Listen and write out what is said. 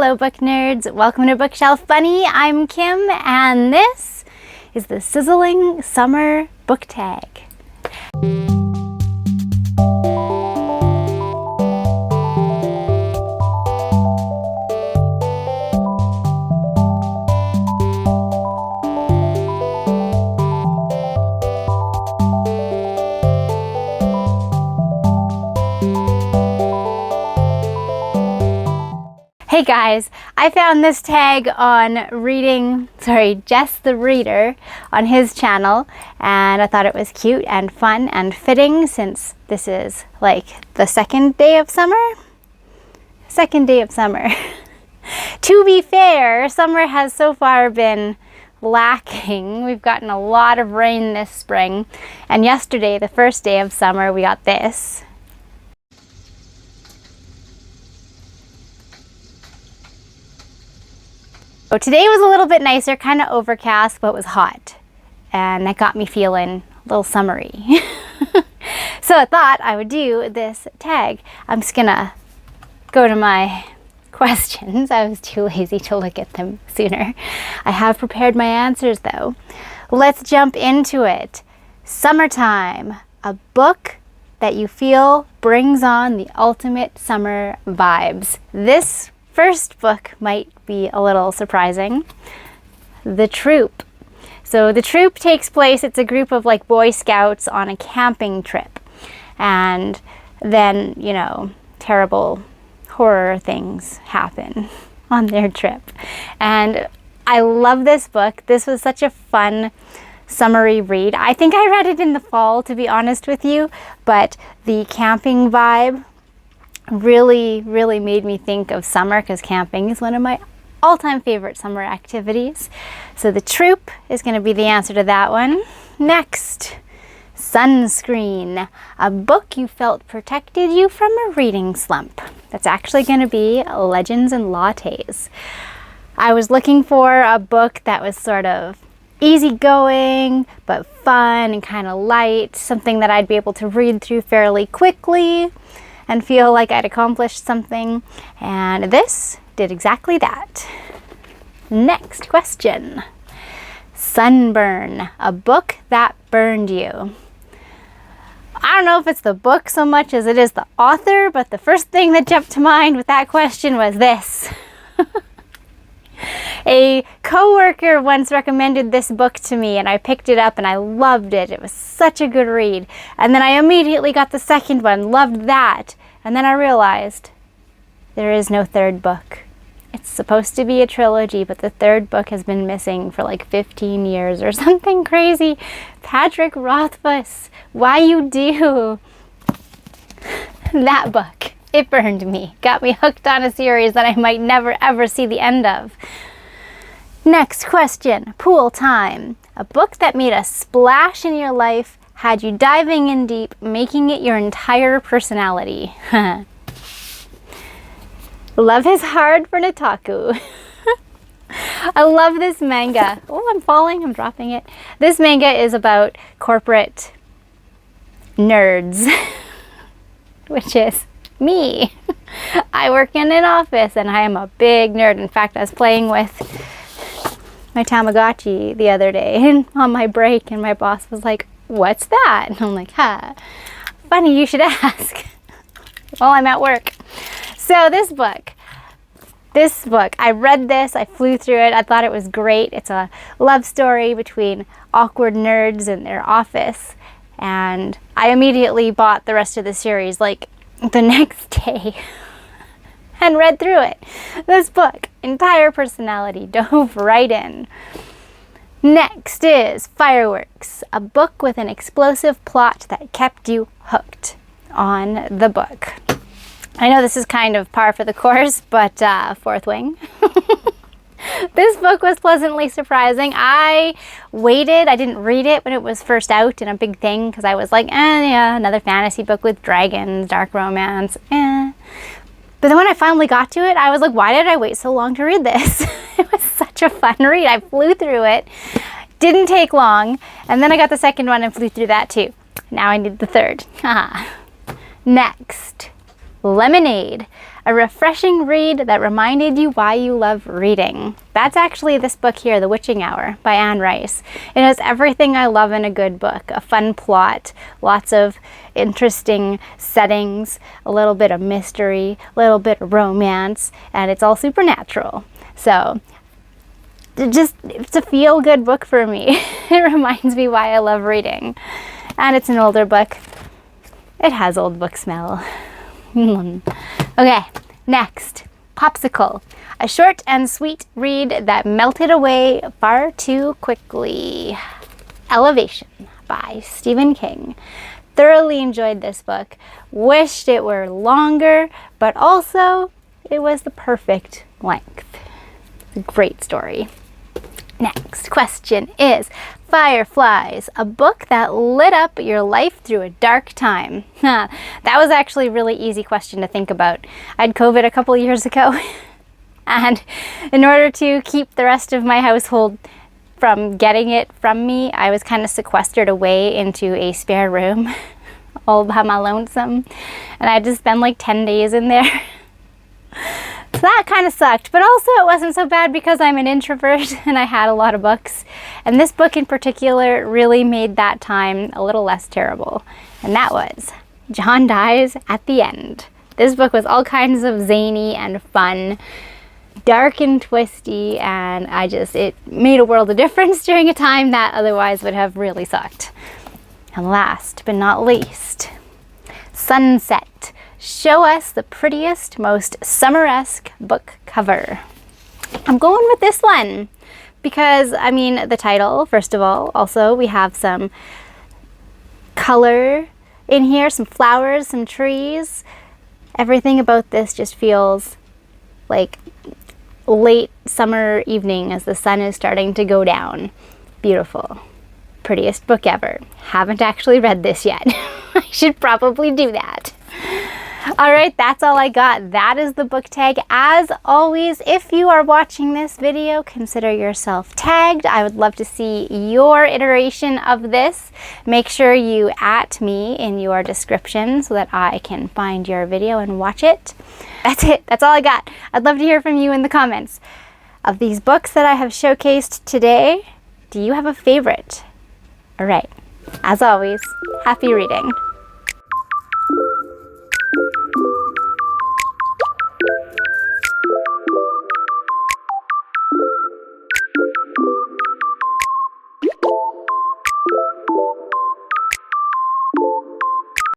Hello book nerds, welcome to Bookshelf Bunny. I'm Kim and this is the Sizzling Summer Book Tag. Hey guys, I found this tag on Jess the Reader on his channel, and I thought it was cute and fun and fitting since this is like the second day of summer. To be fair, summer has so far been lacking. We've gotten a lot of rain this spring, and yesterday, the first day of summer, we got this. So today was a little bit nicer, kind of overcast, but it was hot. And that got me feeling a little summery. So I thought I would do this tag. I'm just gonna go to my questions. I was too lazy to look at them sooner. I have prepared my answers though. Let's jump into it. Summertime, a book that you feel brings on the ultimate summer vibes. This first book might be a little surprising. The Troop. So The Troop takes place, it's a group of like Boy Scouts on a camping trip. And then, you know, terrible horror things happen on their trip. And I love this book. This was such a fun summery read. I think I read it in the fall, to be honest with you, but the camping vibe really made me think of summer because camping is one of my all-time favorite summer activities. So The Troop is going to be the answer to that one. Next, Sunscreen, a book you felt protected you from a reading slump. That's actually going to be Legends and Lattes. I was looking for a book that was sort of easygoing but fun and kind of light, something that I'd be able to read through fairly quickly and feel like I'd accomplished something, and this did exactly that. Next question. Sunburn, a book that burned you. I don't know if it's the book so much as it is the author, but the first thing that jumped to mind with that question was this. A coworker once recommended this book to me and I picked it up and I loved it. It was such a good read. And then I immediately got the second one, loved that. And then I realized there is no third book. It's supposed to be a trilogy, but the third book has been missing for like 15 years or something crazy. Patrick Rothfuss, why you do? That book. It burned me, got me hooked on a series that I might never ever see the end of. Next question, Pool Time. A book that made a splash in your life, had you diving in deep, making it your entire personality. Love is Hard for Nataku. I love this manga. Oh, I'm falling, I'm dropping it. This manga is about corporate nerds, which is me. I work in an office and I am a big nerd. In fact, I was playing with my Tamagotchi the other day on my break and my boss was like, "What's that?" And I'm like, funny you should ask. While I'm at work. So this book, I read this, I flew through it, I thought it was great. It's a love story between awkward nerds in their office. And I immediately bought the rest of the series like the next day and read through it. This book, entire personality, dove right in. Next is Fireworks, a book with an explosive plot that kept you hooked on the book. I know this is kind of par for the course, but Fourth Wing. This book was pleasantly surprising. I waited, I didn't read it when it was first out and a big thing because I was like, yeah, another fantasy book with dragons, dark romance, But then when I finally got to it, I was like, why did I wait so long to read this? It was such a fun read. I flew through it, didn't take long, and then I got the second one and flew through that too. Now I need the third. Next, Lemonade, a refreshing read that reminded you why you love reading. That's actually this book here, The Witching Hour by Anne Rice. It has everything I love in a good book. A fun plot, lots of interesting settings, a little bit of mystery, a little bit of romance, and it's all supernatural. So it's a feel-good book for me. It reminds me why I love reading. And it's an older book. It has old book smell. Okay, next, Popsicle. A short and sweet read that melted away far too quickly. Elevation by Stephen King. Thoroughly enjoyed this book. Wished it were longer, but also it was the perfect length. It's a great story. Next question is Fireflies, a book that lit up your life through a dark time. That was actually a really easy question to think about. I had COVID a couple years ago, and in order to keep the rest of my household from getting it from me, I was kind of sequestered away into a spare room all by my lonesome, and I had to spend like 10 days in there. So that kind of sucked, but also it wasn't so bad because I'm an introvert and I had a lot of books. And this book in particular really made that time a little less terrible. And that was John Dies at the End. This book was all kinds of zany and fun, dark and twisty, and it made a world of difference during a time that otherwise would have really sucked. And last but not least, Sunset. Show us the prettiest, most summer-esque book cover. I'm going with this one because, I mean, the title, first of all. Also, we have some color in here, some flowers, some trees. Everything about this just feels like late summer evening as the sun is starting to go down. Beautiful. Prettiest book ever. Haven't actually read this yet. I should probably do that. All right, that's all I got. That is the book tag. As always, if you are watching this video, consider yourself tagged. I would love to see your iteration of this. Make sure you @ me in your description so that I can find your video and watch it. That's it. That's all I got. I'd love to hear from you in the comments. Of these books that I have showcased today, do you have a favorite? All right. As always, happy reading.